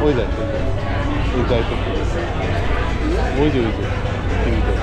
ওই দেখ ওই যাই তো ওই যে টিভিতে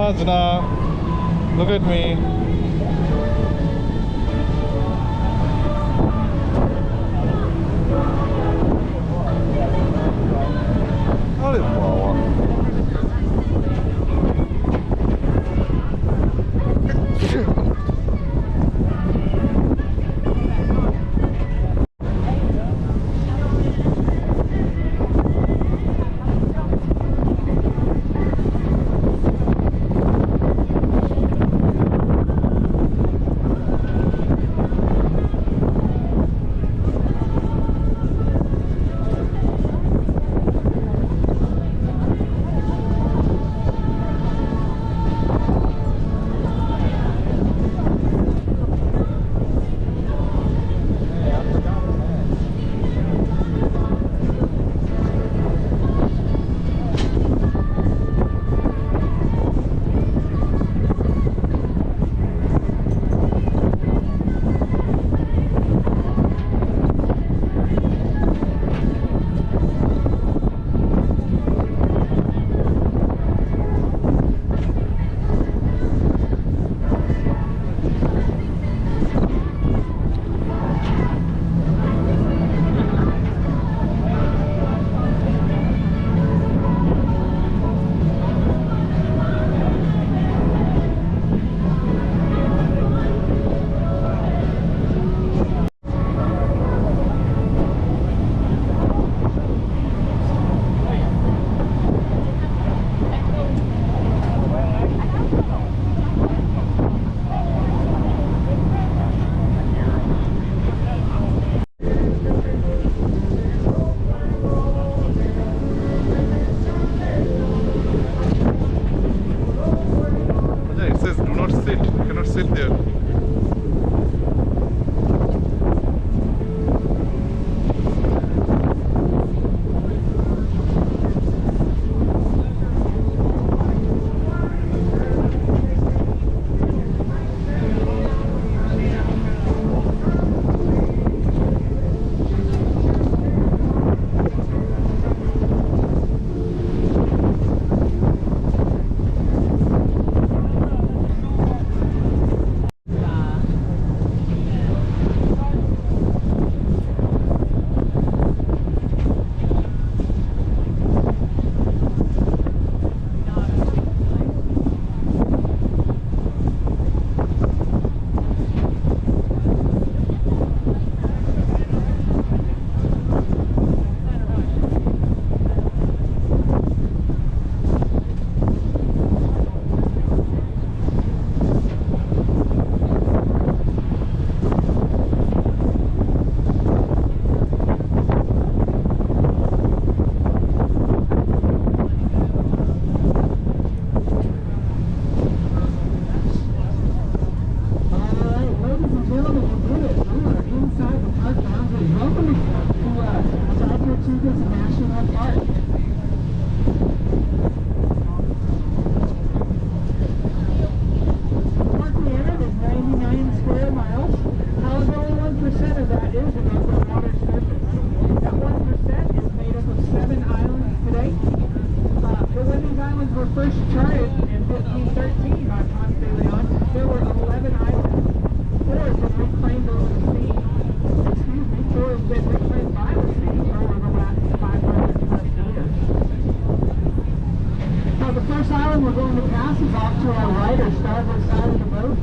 Rajna, look at me. Olha boa. Sit there. islands were first charted in 1513 by Ponce de Leon, there were 11 islands. 4 have been reclaimed over the sea. Excuse me, 4 have been reclaimed by the sea over the last 500 plus years. So the first island we're going to pass is off to our right or starboard side of the boat.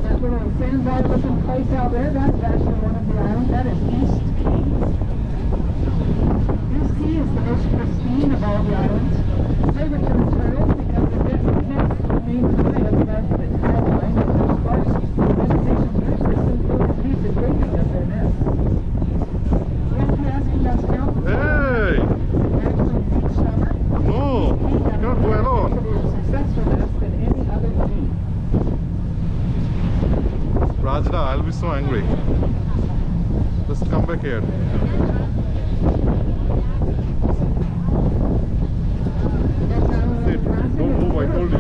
That little sandbar looking place out there, that's actually one of the islands. That is East Key. East Key is the most pristine of all the islands. Favorite to the turtles because the nests remain high above the tide line and their sparse vegetation root system facilitates the digging of their nests. You have to ask about scalp. Hey! Actually, each summer, No! You can't go alone. successful nest than any other key. Rajna, I'll be so angry. Just come back here. Sit. Don't move, I told you.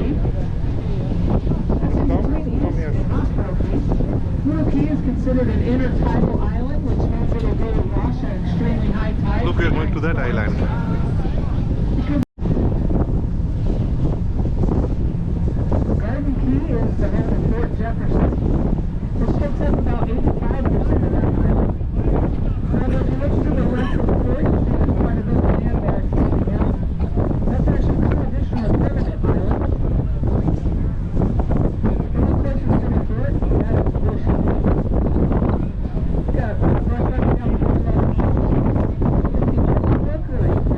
Come here. Little Key is considered an intertidal island, which means it will go wash at extremely high tide. Look, we are going to that island. Garden Key is the home of Fort Jefferson, which takes up about 85% of that island. However, if you look to the left of the fort, you see there's quite a bit of land there sticking out. That's actually an additional permanent island. A little closer to the fort, that is Bush Key. Got right back down to the left. Locally,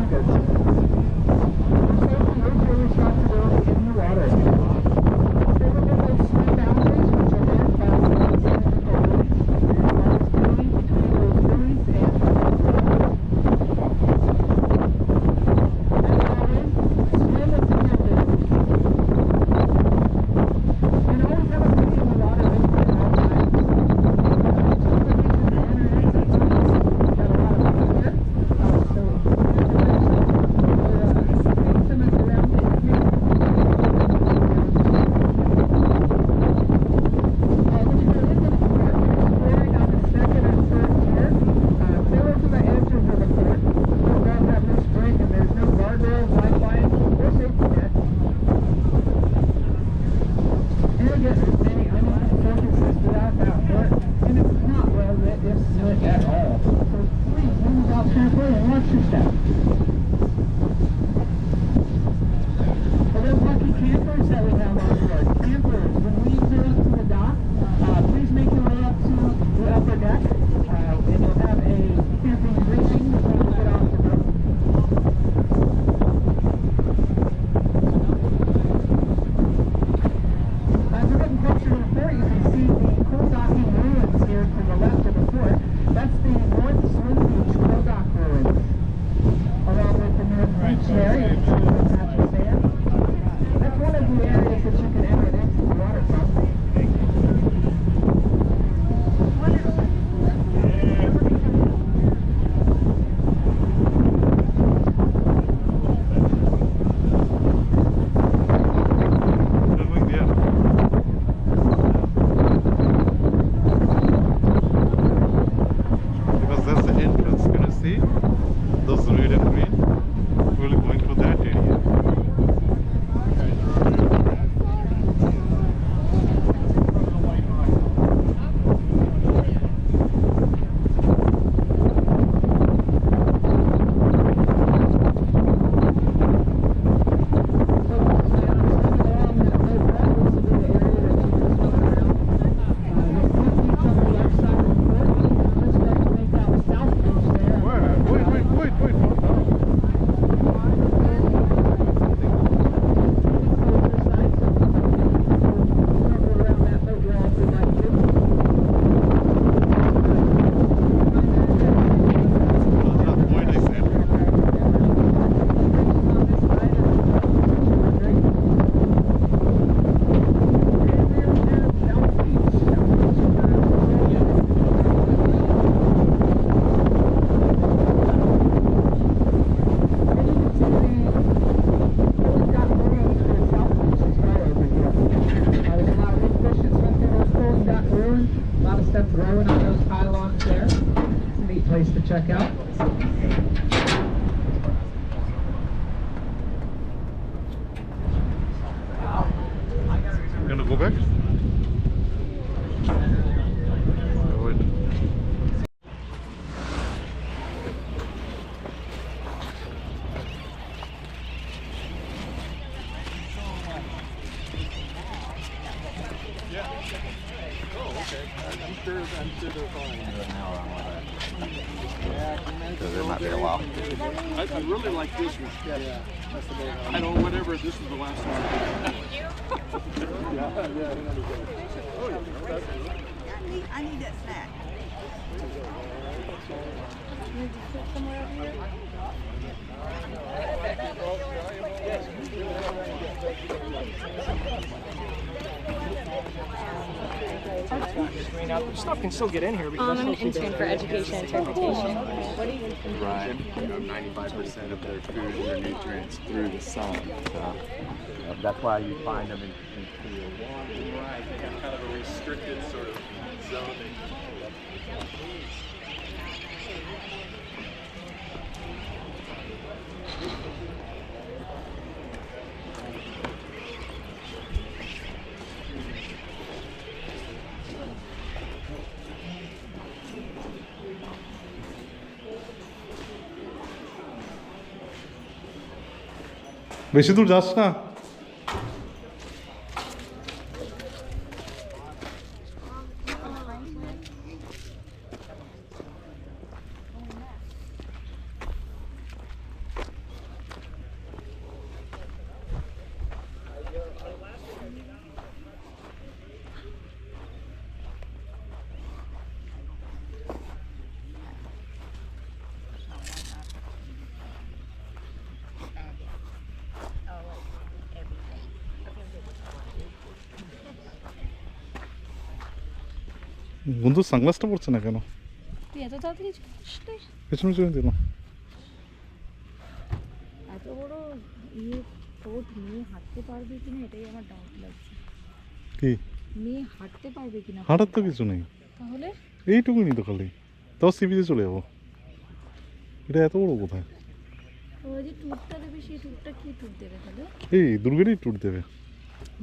Tortugas. Safety is your responsibility in the water. Stay within those swim boundaries, which are marked by the cylindrical buoys. Always buoy between those buoys and the water. As always, swim within your limits. And always have a buddy in the water with you at all times. Some of these are the internet sometimes. Got a lot of fun here. So take some of the around it here. When you go into the fort, you're exploring on the second and third tier. Clear over the edges of the fort. Fort does have no spring and there's no guardrails, lifelines, or safety net. And again, there's many uneven surfaces throughout that fort, and it's not well lit, if lit at all. So please move out carefully and watch your step. For those lucky campers that we have on board, campers, when we clear up to the dock, please make your way up to the upper deck, and you'll have a camping briefing before you get off the boat. As we're getting closer to the fort, you can see the coal docking ruins here to the left of the fort. That's the North Swim Beach coal dock ruins. Along with the North Beach there, you can see the natural sand. That's one of the areas that you can enter into the water from. Nothing there. Because that's the entrance. Can you see those red and green? We're going through that area. Wait. Growing on those pylons there. It's a neat place to check out. We're gonna go back? Wait. I'm sure they're fine. It might be a while. I really like this one. Yeah. I don't know, whatever, this is the last one. I need that snack. Need to sit somewhere over here? Stuff can still get in here because I'm an intern for education interpretation. What do you Right. 95% of their food and their nutrients through the sun. So that's why you find them in clear water. Right. They have kind of a restricted sort of zone. বেশি দূর যাস না। বন্ধু সানগ্লাসটা পড়ছে না কেন? তুই এত তাড়াতাড়ি চলে আসলি? পেছনে চলে দিল। এত বড় ইয়ে কোট নিয়ে হাঁটতে পারবে কিনা এটাই আমার ডাউট লাগছে। কি মেয়ে হাঁটতে পারবে কিনা? হাঁটার তো কিছু নেই, তাহলে এইটুকুনি তো খালি। তাও সিবিতে চলে যাবো। এটা এত বড় কোথায়? ওই যে ট্যুরটা দেবে, সেই ট্যুরটা কি ট্যুর দেবে তাহলে? এই দুর্গেরই ট্যুর দেবে।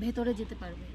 ভেতরে যেতে পারবে?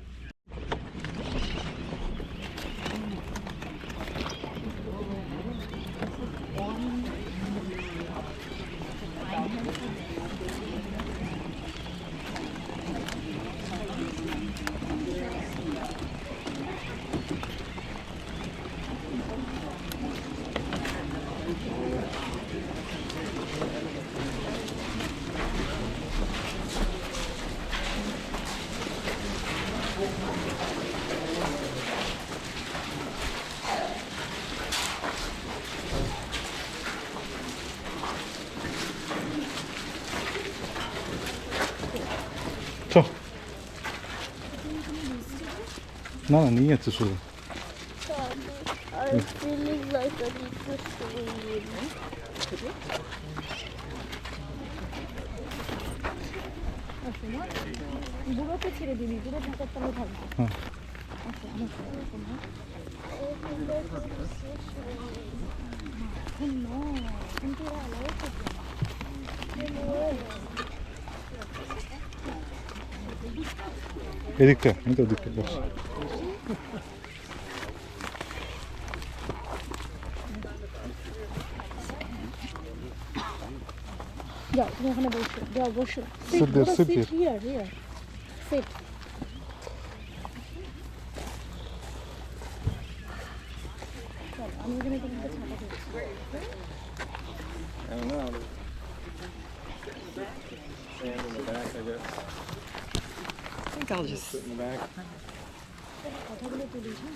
চ না না নিয়ে যাচ্ছে শুধু। I'm feeling like I need to swim. বুড়োকে ছেড়ে দিবি, বুড়ো ঢাকার তলে থাকবে। হ্যাঁ আচ্ছা আমার এখন না, কিন্তু ওরা আলাদা থাকবে না। এদিকটা আমি তো ওদিকটা বস। যাও তুমি ওখানে বসো, যাও বসো। Sit there, sit here. Here. Sit. চলো, আমি এখানে তোমাকে ছাতা দিচ্ছি। I don't know. Sand in the back, I guess. I think I'll just Sit in the back. কথাগুলো তুলিস, হ্যাঁ?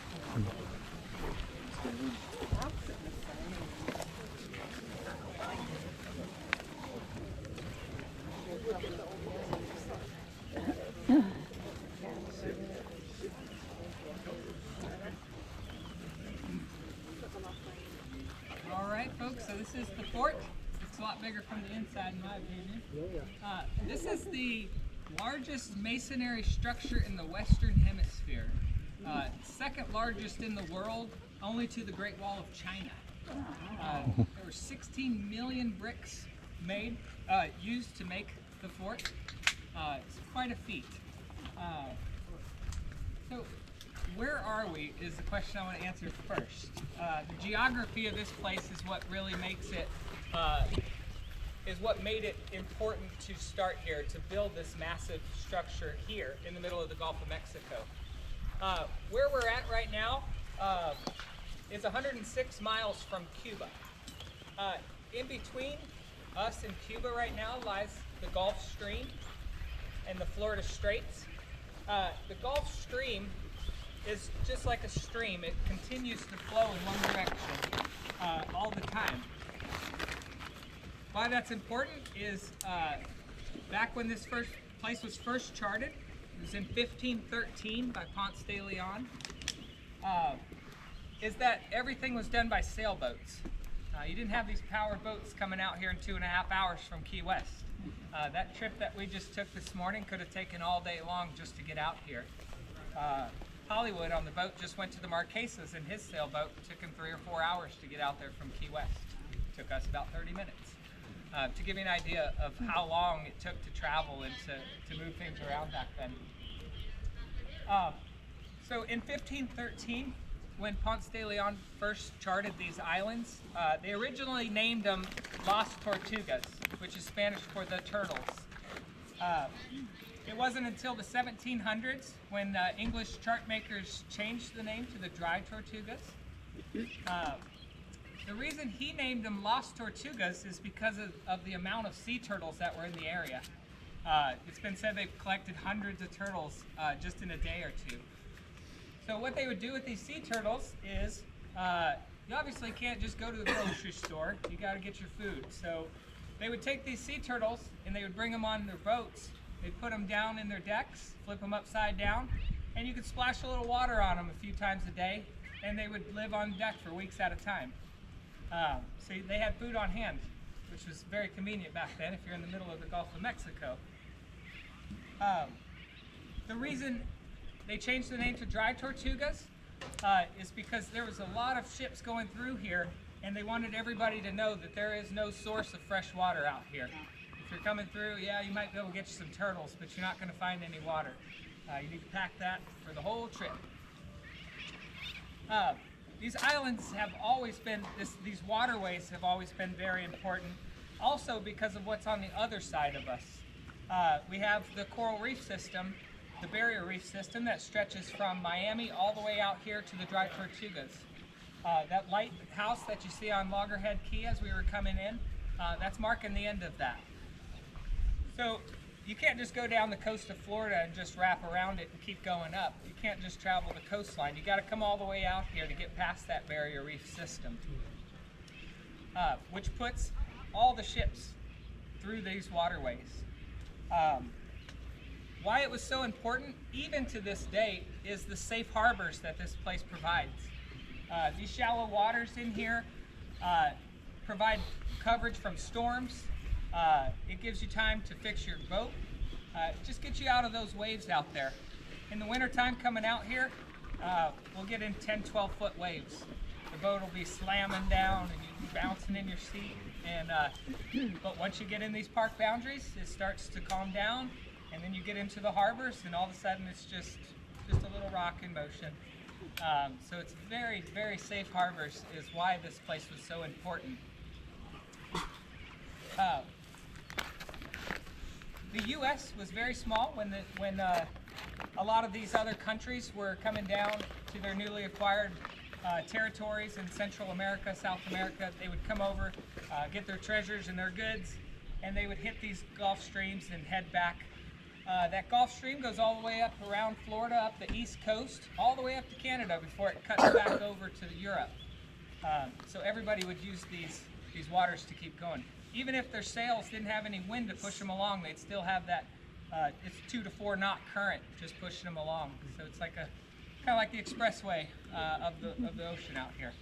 All right, folks, so this is the fort. It's a lot bigger from the inside, in my opinion. This is the largest masonry structure in the Western Hemisphere. Second largest in the world, only to the Great Wall of China. There were 16 million bricks made, used to make the fort. It's quite a feat. So, where are we is the question I want to answer first. The geography of this place is what really makes it, is what made it important to start here, to build this massive structure here in the middle of the Gulf of Mexico. Where we're at right now is 106 miles from Cuba. In between us and Cuba right now lies the Gulf Stream and the Florida Straits. The Gulf Stream is just like a stream. It continues to flow in one direction all the time. Why that's important is back when this place was first charted, it was in 1513 by Ponce de Leon, is that everything was done by sailboats. You didn't have these powered boats coming out here in 2.5 hours from Key West. That trip that we just took this morning could have taken all day long just to get out here. Hollywood on the boat just went to the Marquesas in his sailboat. It took him 3 or 4 hours to get out there from Key West. It took us about 30 minutes. To give you an idea of how long it took to travel and to move things around back then. So in 1513, when Ponce de Leon first charted these islands, they originally named them Las Tortugas, which is Spanish for the turtles. It wasn't until the 1700s when English chart makers changed the name to the Dry Tortugas. The reason he named them Las Tortugas is because of the amount of sea turtles that were in the area. It's been said they've collected hundreds of turtles just in a day or two. So what they would do with these sea turtles is, you obviously can't just go to the grocery store, you gotta get your food. So they would take these sea turtles and they would bring them on their boats. They'd put them down in their decks, flip them upside down, and you could splash a little water on them a few times a day, and they would live on deck for weeks at a time. So they had food on hand, which was very convenient back then if you're in the middle of the Gulf of Mexico. The reason they changed the name to Dry Tortugas is because there was a lot of ships going through here, and they wanted everybody to know that there is no source of fresh water out here. If you're coming through, yeah, you might be able to get you some turtles, but you're not going to find any water. You need to pack that for the whole trip. These islands have always been, these waterways have always been very important, also because of what's on the other side of us. We have the coral reef system, the barrier reef system that stretches from Miami all the way out here to the Dry Tortugas. That lighthouse that you see on Loggerhead Key as we were coming in, that's marking the end of that. So you can't just go down the coast of Florida and just wrap around it and keep going up. You can't just travel the coastline. You got to come all the way out here to get past that barrier reef system, which puts all the ships through these waterways. Why it was so important, even to this day, is the safe harbors that this place provides. These shallow waters in here provide coverage from storms. It gives you time to fix your boat. Just get you out of those waves out there. In the wintertime coming out here, we'll get in 10, 12-foot waves. The boat will be slamming down and you'll be bouncing in your seat. And but once you get in these park boundaries, it starts to calm down, and then you get into the harbors, and all of a sudden it's just a little rock in motion. So it's very, very safe harbors is why this place was so important. The U.S. was very small when a lot of these other countries were coming down to their newly acquired territories in Central America, South America. They would come over, get their treasures and their goods, and they would hit these Gulf streams and head back. That Gulf Stream goes all the way up around Florida, up the east coast, all the way up to Canada before it cuts back over to Europe. So everybody would use these waters to keep going. Even if their sails didn't have any wind to push them along, they'd still have that, it's 2 to 4 knot current just pushing them along. So it's like kind of like the expressway of the ocean out here.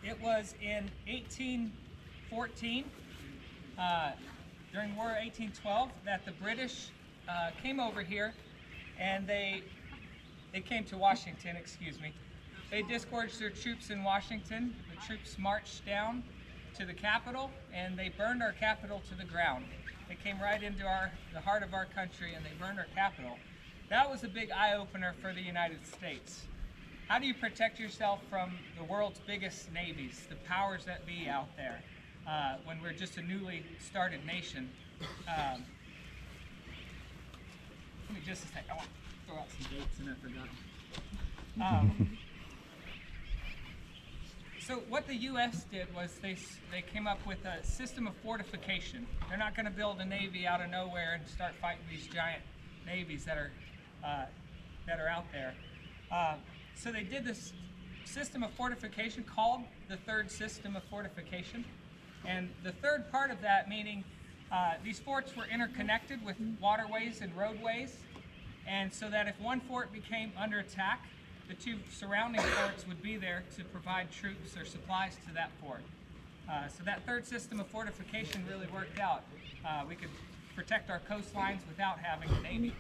It was in 1814, during War 1812, that the British came over here, and they came to Washington, excuse me. They disgorged their troops in Washington. The troops marched down to the Capitol, and they burned our Capitol to the ground. They came right into the heart of our country, and they burned our Capitol. That was a big eye-opener for the United States. How do you protect yourself from the world's biggest navies, the powers that be out there, when we're just a newly started nation? Give me just a second. I want to throw out some dates, and I forgot. So what the U.S. did was they came up with a system of fortification. They're not going to build a navy out of nowhere and start fighting these giant navies that are out there. So they did this system of fortification called the third system of fortification. And the third part of that, meaning these forts were interconnected with waterways and roadways, and so that if one fort became under attack, the 2 surrounding forts would be there to provide troops or supplies to that fort. So that third system of fortification really worked out. We could protect our coastlines without having a navy.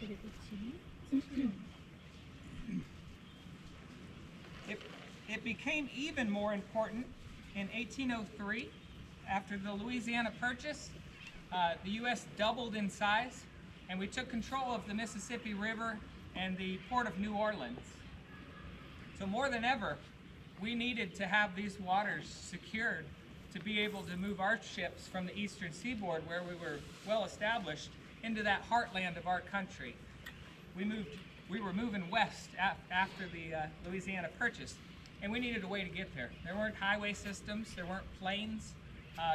It became even more important in 1803. After the Louisiana Purchase, the U.S. doubled in size, and we took control of the Mississippi River and the port of New Orleans. So more than ever, we needed to have these waters secured to be able to move our ships from the eastern seaboard, where we were well established, into that heartland of our country. We were moving west after the Louisiana Purchase, and we needed a way to get there. There weren't highway systems, there weren't planes,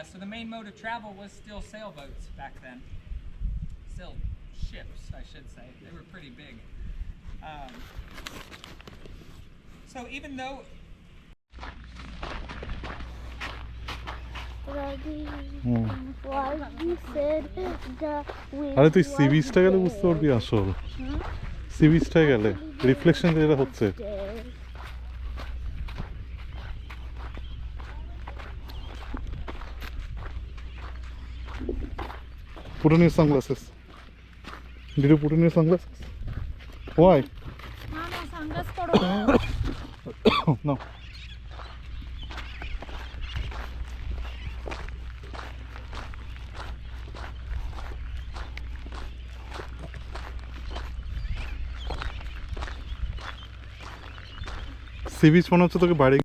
so the main mode of travel was still sailboats back then. Still ships, I should say. They were pretty big. So even though why you said that we আরে তুই C বিচটা গেলে বুঝতে পারবি আসল C বিচটায় গেলে reflection যেটা হচ্ছে put on your sunglasses. Did you put on your sunglasses? Why? না না সানগ্লাস পরো No. সি বিচ মনে হচ্ছে তোকে বাড়ি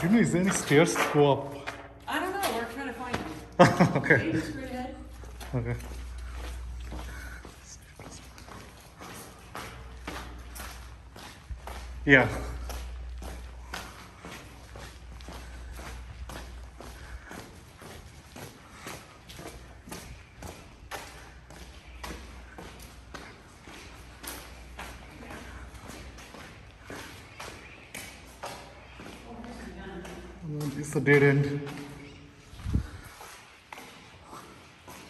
Do you know, is there any stairs to go up? I don't know. We're trying to find them. Okay. Just straight ahead. Okay. Yeah. It's a dead end.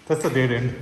That's a dead end.